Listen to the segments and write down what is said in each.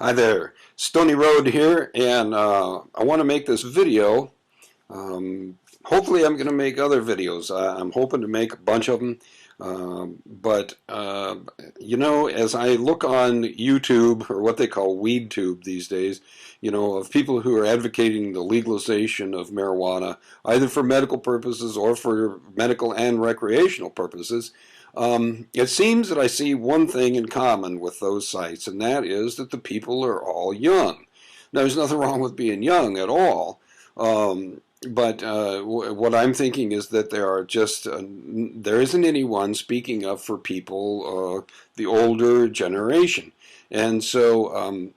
Hi there, Stoney Rhode here, and I want to make this video. Hopefully I'm going to make other videos. I'm hoping to make a bunch of them, but you know, as I look on YouTube, or what they call WeedTube these days, you know, of people who are advocating the legalization of marijuana, either for medical purposes or for medical and recreational purposes, it seems that I see one thing in common with those sites, and that is that the people are all young. Now, there's nothing wrong with being young at all, but what I'm thinking is that there are just there isn't anyone speaking up for people, the older generation, and so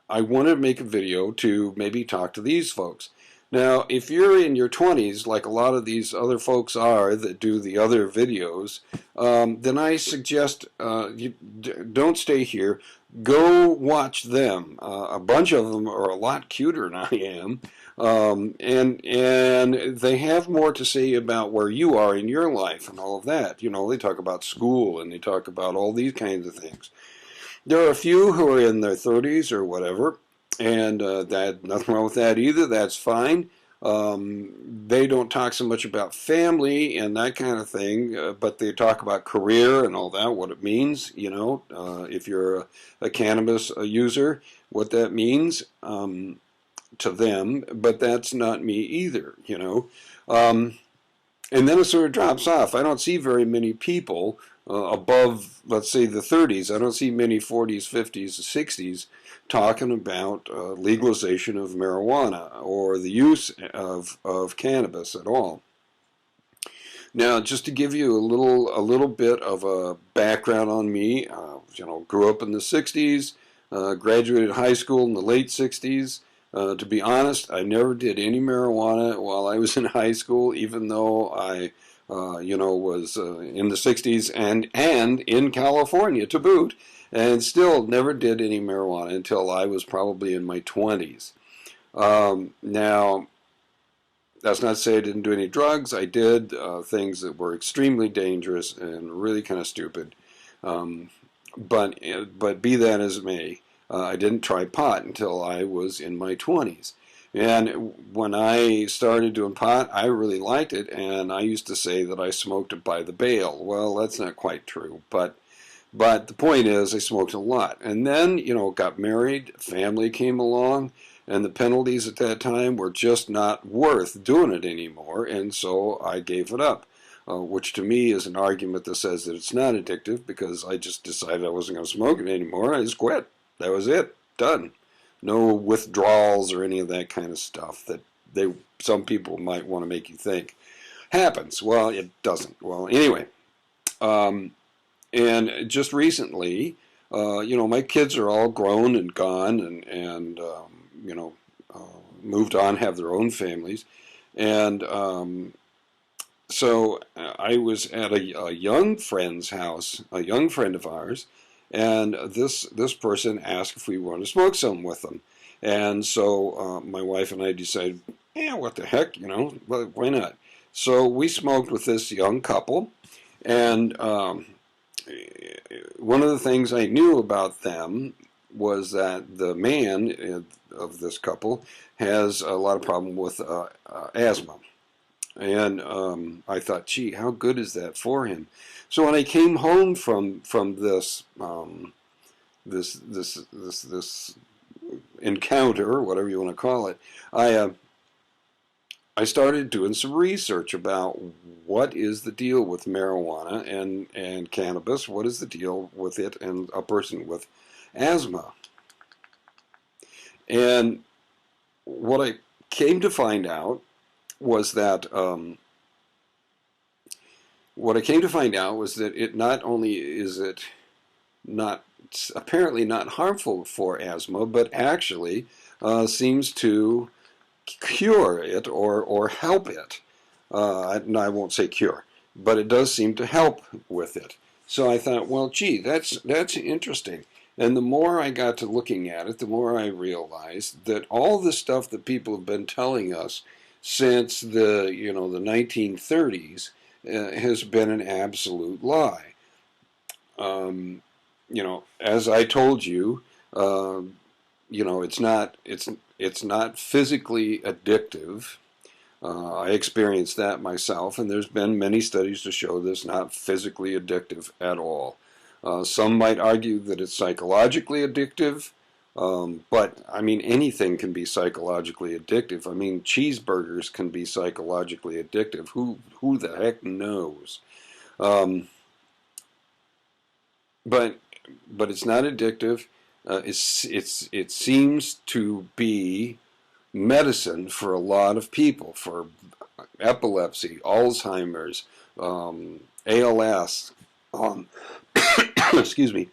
I want to make a video to maybe talk to these folks. Now, if you're in your 20s, like a lot of these other folks are that do the other videos, then I suggest you don't stay here. Go watch them. A bunch of them are a lot cuter than I am, and they have more to say about where you are in your life and all of that. You know, they talk about school and they talk about all these kinds of things. There are a few who are in their 30s or whatever, and that nothing wrong with that either. That's fine. They don't talk so much about family and that kind of thing, but they talk about career and all that, what it means, you know, if you're a cannabis user, what that means to them, but that's not me either, you know. And then it sort of drops off. I don't see very many people above, let's say, the 30s. I don't see many 40s, 50s, 60s talking about legalization of marijuana or the use of cannabis at all. Now, just to give you a little bit of a background on me, you know, grew up in the 60s, graduated high school in the late 60s. To be honest, I never did any marijuana while I was in high school, even though I, you know, was in the 60s and in California to boot, and still never did any marijuana until I was probably in my 20s. Now, that's not to say I didn't do any drugs. I did things that were extremely dangerous and really kind of stupid. But be that as it may, I didn't try pot until I was in my 20s. And when I started doing pot, I really liked it, and I used to say that I smoked it by the bale. Well, that's not quite true, but the point is I smoked a lot. And then, you know, got married, family came along, and the penalties at that time were just not worth doing it anymore, and so I gave it up. Which to me is an argument that says that it's not addictive, because I just decided I wasn't going to smoke it anymore. I just quit. That was it. Done. No withdrawals or any of that kind of stuff that some people might want to make you think happens. Well, it doesn't. Well, anyway, and just recently, you know, my kids are all grown and gone, and you know, moved on, have their own families, and so I was at a young friend's house, a young friend of ours, and this person asked if we wanted to smoke some with them. And so my wife and I decided, yeah, what the heck, you know, why not? So we smoked with this young couple, and one of the things I knew about them was that the man of this couple has a lot of problem with asthma. And I thought, gee, how good is that for him? So when I came home from this this encounter, whatever you want to call it, I started doing some research about what is the deal with marijuana and cannabis. What is the deal with it and a person with asthma? And what I came to find out was that it not only is it not apparently not harmful for asthma, but actually seems to cure it or help it. No, I won't say cure, but it does seem to help with it. So I thought, well, gee, that's interesting. And the more I got to looking at it, the more I realized that all the stuff that people have been telling us since the 1930s has been an absolute lie. You know, as I told you, Uh, it's not physically addictive. I experienced that myself, and there's been many studies to show this not physically addictive at all. Some might argue that it's psychologically addictive, but I mean anything can be psychologically addictive. I mean cheeseburgers can be psychologically addictive. Who the heck knows? Um, but but it's not addictive. It seems to be medicine for a lot of people, for epilepsy, Alzheimer's, ALS, excuse me,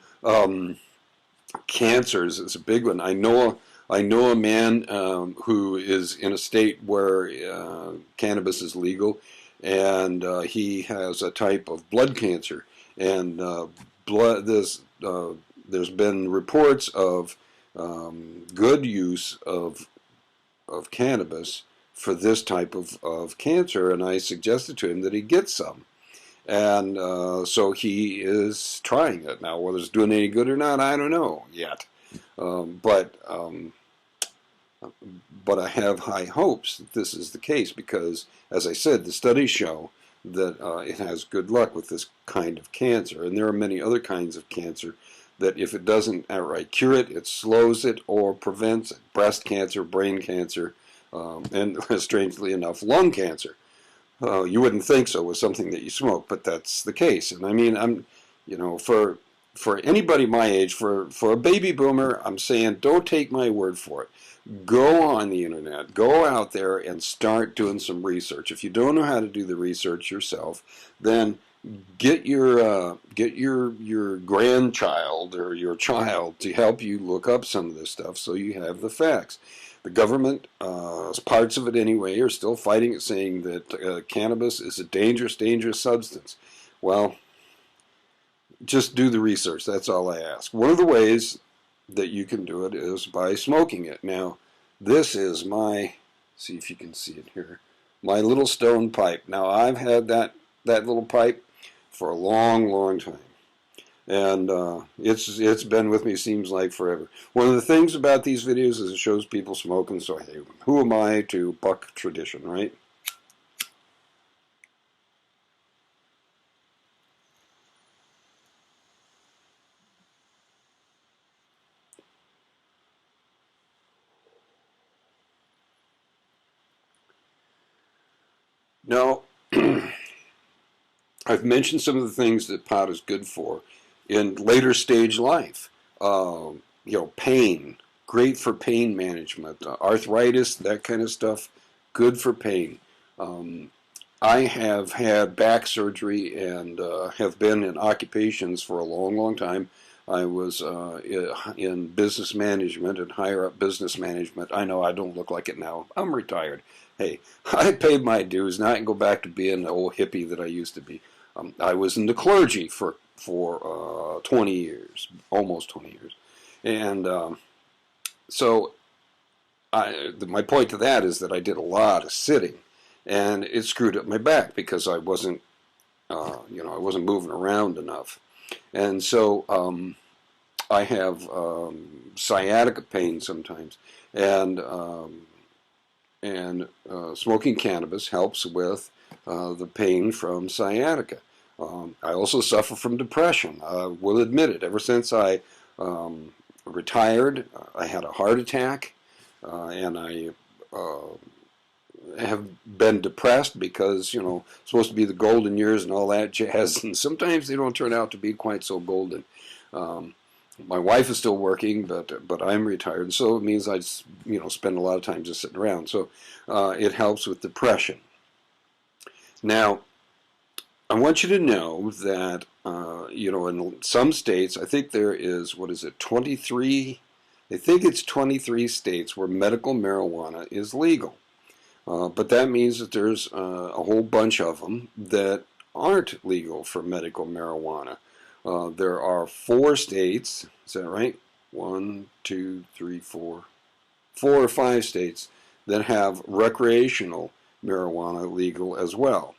cancers is a big one. I know a man who is in a state where cannabis is legal, and he has a type of blood cancer, and blood there's been reports of good use of cannabis for this type of cancer, and I suggested to him that he get some. And so he is trying it. Now, whether it's doing any good or not, I don't know yet. But I have high hopes that this is the case because, as I said, the studies show that it has good luck with this kind of cancer. And there are many other kinds of cancer that if it doesn't outright cure it, it slows it or prevents it. Breast cancer, brain cancer, and strangely enough, lung cancer. You wouldn't think so with something that you smoke, but that's the case. And I mean, for anybody my age, for a baby boomer, I'm saying don't take my word for it. Go on the internet, go out there and start doing some research. If you don't know how to do the research yourself, then get your grandchild or your child to help you look up some of this stuff so you have the facts. The government, parts of it anyway, are still fighting it, saying that cannabis is a dangerous, dangerous substance. Well, just do the research. That's all I ask. One of the ways that you can do it is by smoking it. Now, this is see if you can see it here, my little stone pipe. Now, I've had that little pipe for a long, long time. And it's been with me, seems like, forever. One of the things about these videos is it shows people smoking, so hey, who am I to buck tradition, right? Now, I've mentioned some of the things that pot is good for in later stage life. Pain, great for pain management. Arthritis, that kind of stuff, good for pain. I have had back surgery and have been in occupations for a long, long time. I was in business management and higher up business management. I know I don't look like it now. I'm retired. Hey, I paid my dues. Now I can go back to being the old hippie that I used to be. I was in the clergy for 20 years, almost 20 years. And so my point to that is that I did a lot of sitting. And it screwed up my back because I wasn't moving around enough. And so I have sciatica pain sometimes. And smoking cannabis helps with the pain from sciatica. I also suffer from depression. I will admit it. Ever since I retired, I had a heart attack, and I have been depressed because, supposed to be the golden years and all that jazz, and sometimes they don't turn out to be quite so golden. My wife is still working, but I'm retired, so it means I spend a lot of time just sitting around. So it helps with depression. Now, I want you to know that in some states, I think there is 23. I think it's 23 states where medical marijuana is legal. But that means that there's a whole bunch of them that aren't legal for medical marijuana. There are 4 states, is that right? 1, 2, 3, 4. 4 or 5 states that have recreational marijuana legal as well.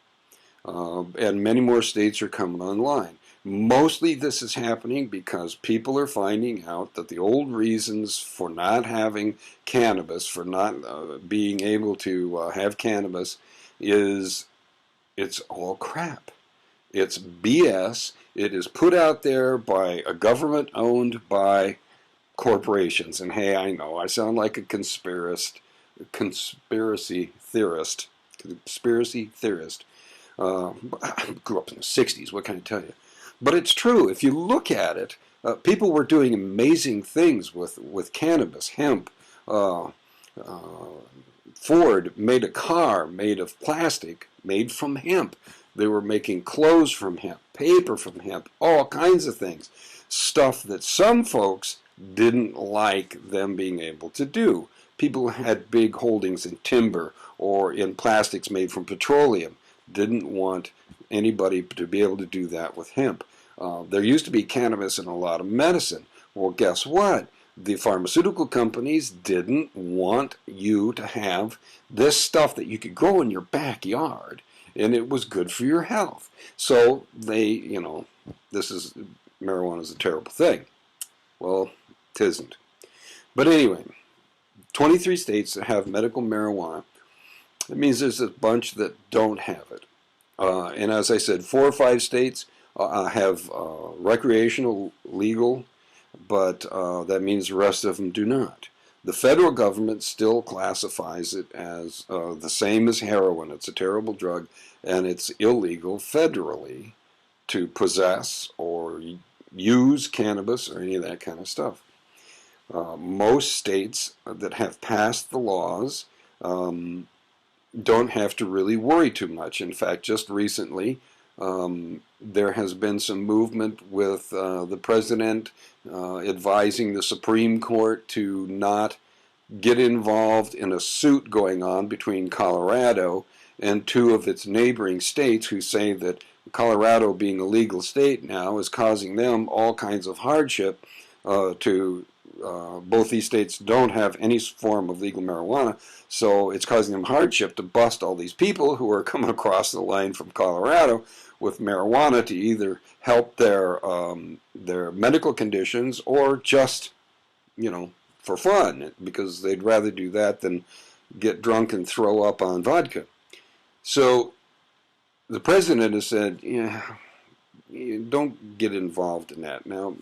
And many more states are coming online. Mostly this is happening because people are finding out that the old reasons for not having cannabis, for not being able to have cannabis, is it's all crap. It's BS. It is put out there by a government owned by corporations. And hey, I know I sound like a conspiracy theorist. Conspiracy theorist. I grew up in the 60s. What can I tell you? But it's true. If you look at it, people were doing amazing things with cannabis, hemp. Uh, Ford made a car made of plastic, made from hemp. They were making clothes from hemp, paper from hemp, all kinds of things. Stuff that some folks didn't like them being able to do. People who had big holdings in timber or in plastics made from petroleum didn't want anybody to be able to do that with hemp. There used to be cannabis in a lot of medicine. Well, guess what? The pharmaceutical companies didn't want you to have this stuff that you could grow in your backyard, and it was good for your health. So they, marijuana is a terrible thing. Well, it isn't. But anyway, 23 states that have medical marijuana. It means there's a bunch that don't have it. And as I said, 4 or 5 states have recreational legal, but that means the rest of them do not. The federal government still classifies it as the same as heroin. It's a terrible drug, and it's illegal federally to possess or use cannabis or any of that kind of stuff. Most states that have passed the laws don't have to really worry too much. In fact, just recently, there has been some movement with the president advising the Supreme Court to not get involved in a suit going on between Colorado and 2 of its neighboring states who say that Colorado, being a legal state now, is causing them all kinds of hardship to both these states don't have any form of legal marijuana, so it's causing them hardship to bust all these people who are coming across the line from Colorado with marijuana to either help their medical conditions or just, for fun, because they'd rather do that than get drunk and throw up on vodka. So the president has said, yeah, don't get involved in that. Now,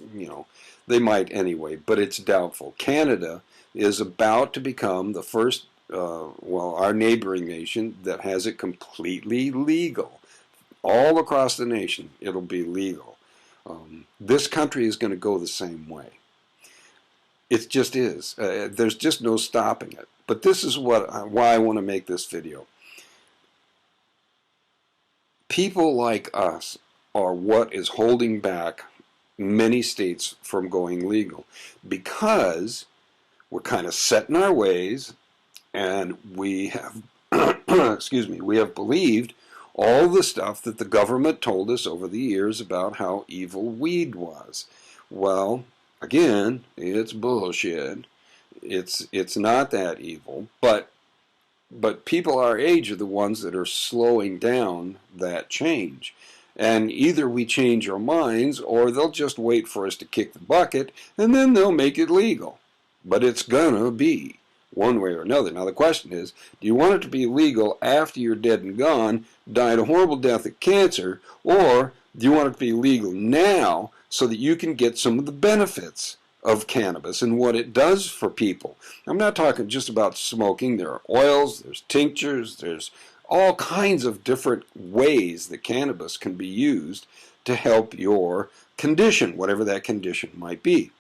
they might anyway, but it's doubtful. Canada is about to become the first, our neighboring nation that has it completely legal. All across the nation, it'll be legal. This country is going to go the same way. It just is. There's just no stopping it. But this is why I want to make this video. People like us are what is holding back many states from going legal, because we're kind of set in our ways, and we have we have believed all the stuff that the government told us over the years about how evil weed was. Well, again, it's bullshit. It's not that evil, but people our age are the ones that are slowing down that change. And either we change our minds, or they'll just wait for us to kick the bucket, and then they'll make it legal. But it's gonna be, one way or another. Now the question is, do you want it to be legal after you're dead and gone, died a horrible death of cancer, or do you want it to be legal now so that you can get some of the benefits of cannabis and what it does for people? I'm not talking just about smoking. There are oils, there's tinctures, there's all kinds of different ways that cannabis can be used to help your condition, whatever that condition might be.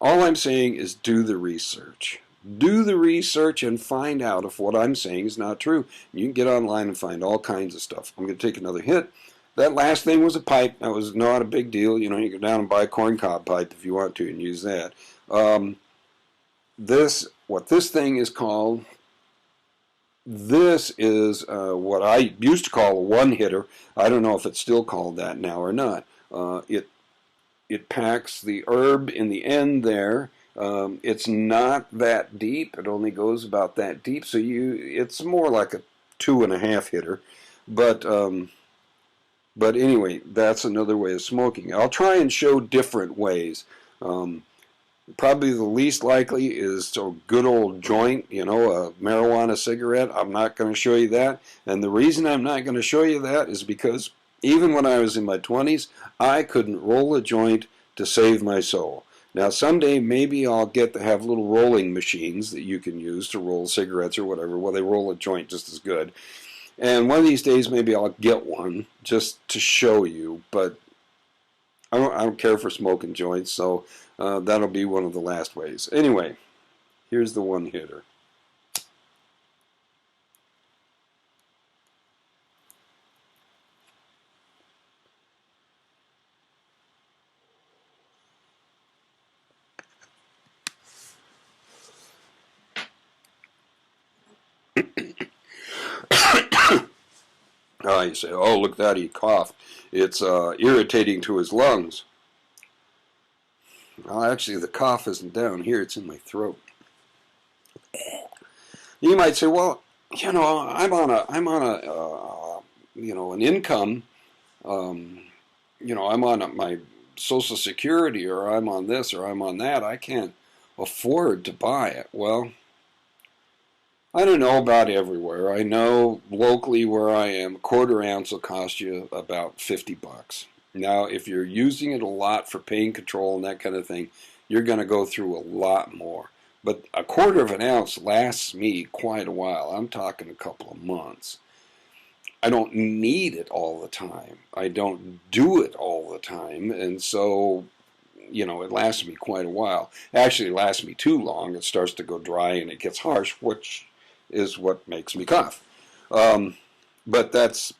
All I'm saying is do the research. Do the research and find out if what I'm saying is not true. You can get online and find all kinds of stuff. I'm going to take another hit. That last thing was a pipe. That was not a big deal. You go down and buy a corncob pipe if you want to and use that. What this thing is called, this is what I used to call a one-hitter. I don't know if it's still called that now or not. It packs the herb in the end there. It's not that deep. It only goes about that deep. So it's more like a 2.5 hitter. But But anyway, that's another way of smoking. I'll try and show different ways. Um, Probably the least likely is a good old joint, you know, a marijuana cigarette. I'm not going to show you that. And the reason I'm not going to show you that is because even when I was in my 20s, I couldn't roll a joint to save my soul. Now, someday maybe I'll get to have little rolling machines that you can use to roll cigarettes or whatever. Well, they roll a joint just as good. And one of these days, maybe I'll get one just to show you. But I don't care for smoking joints, so that'll be one of the last ways. Anyway, here's the one hitter. You say, oh, look at that, he coughed. It's irritating to his lungs. Well, actually, the cough isn't down here, it's in my throat. You might say, well, you know, you know, an income. You know, I'm on my Social Security, or I'm on this, or I'm on that. I can't afford to buy it. Well, I don't know about everywhere. I know locally where I am, a quarter ounce will cost you about 50 bucks. Now, if you're using it a lot for pain control and that kind of thing, you're going to go through a lot more. But a quarter of an ounce lasts me quite a while. I'm talking a couple of months. I don't need it all the time. I don't do it all the time. And so, you know, it lasts me quite a while. Actually, it lasts me too long. It starts to go dry and it gets harsh, which is what makes me cough. But that's,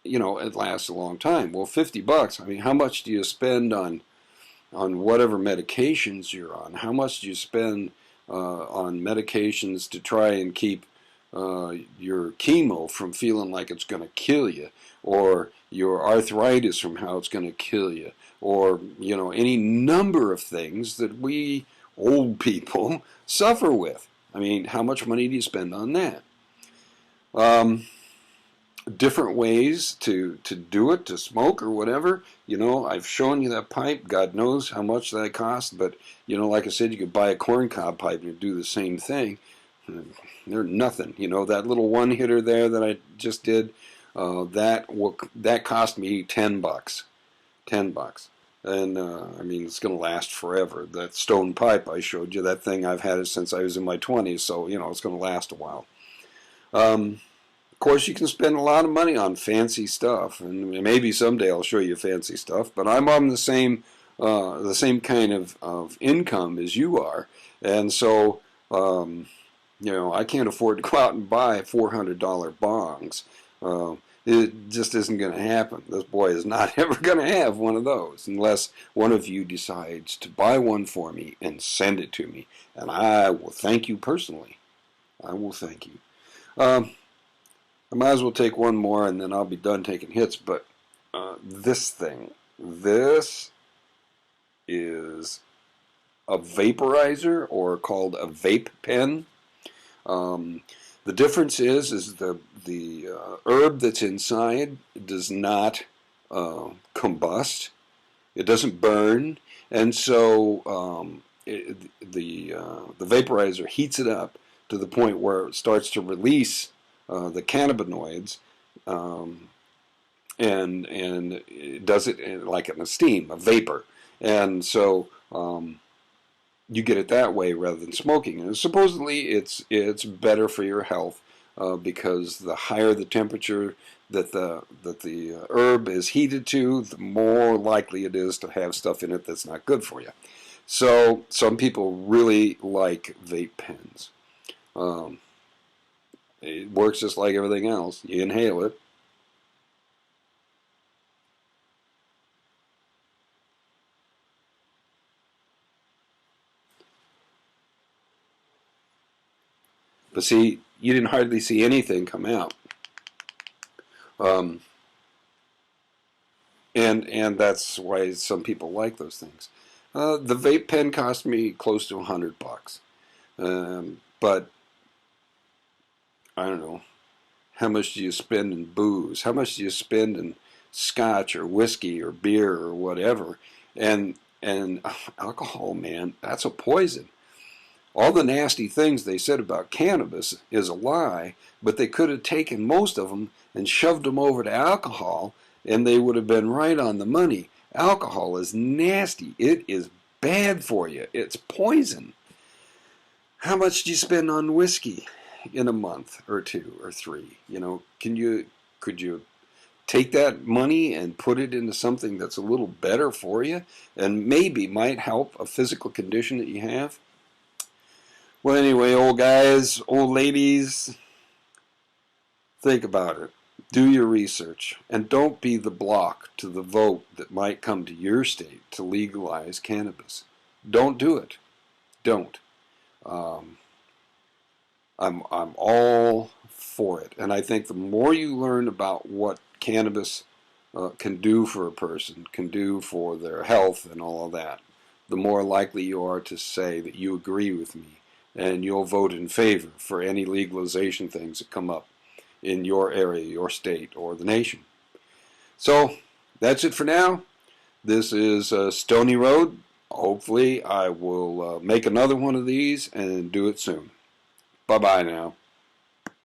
you know, it lasts a long time. Well, 50 bucks, I mean, how much do you spend on whatever medications you're on? How much do you spend on medications to try and keep your chemo from feeling like it's going to kill you, or your arthritis from how it's going to kill you, or, you know, any number of things that we old people suffer with? I mean, how much money do you spend on that? Different ways to do it, to smoke or whatever. You know, I've shown you that pipe. God knows how much that costs. But, you know, like I said, you could buy a corncob pipe and do the same thing. They're nothing. You know, that little one hitter there that I just did, that cost me 10 bucks. 10 bucks. And, I mean, it's going to last forever. That stone pipe I showed you, that thing, I've had it since I was in my 20s. So, you know, it's going to last a while. Of course, you can spend a lot of money on fancy stuff, and maybe someday I'll show you fancy stuff. But I'm on the same kind of income as you are, and so you know, I can't afford to go out and buy $400 bongs. It just isn't going to happen. This boy is not ever going to have one of those unless one of you decides to buy one for me and send it to me, and I will thank you personally. I will thank you. I might as well take one more and then I'll be done taking hits. But this thing, this is a vaporizer, or called a vape pen. The difference is the herb that's inside does not combust. It doesn't burn, and so the vaporizer heats it up to the point where it starts to release the cannabinoids, and it does it like in a steam, a vapor, and so you get it that way rather than smoking. And supposedly it's better for your health because the higher the temperature that the herb is heated to, the more likely it is to have stuff in it that's not good for you. So some people really like vape pens. It works just like everything else. You inhale it. But see, you didn't hardly see anything come out. Um, and that's why some people like those things. The vape pen cost me close to $100. But I don't know. How much do you spend in booze? How much do you spend in scotch or whiskey or beer or whatever. And alcohol, man, that's a poison. All the nasty things they said about cannabis is a lie, but they could have taken most of them and shoved them over to alcohol, and they would have been right on the money. Alcohol is nasty. It is bad for you. It's poison. How much do you spend on whiskey in a month or two or three? You know, could you take that money and put it into something that's a little better for you and maybe might help a physical condition that you have? Well, anyway, old guys, old ladies, think about it. Do your research. And don't be the block to the vote that might come to your state to legalize cannabis. Don't do it. Don't. I'm all for it. And I think the more you learn about what cannabis can do for a person, can do for their health and all of that, the more likely you are to say that you agree with me and you'll vote in favor for any legalization things that come up in your area, your state, or the nation. So that's it for now. This is Stoney Rhode. Hopefully I will make another one of these and do it soon. Bye-bye now.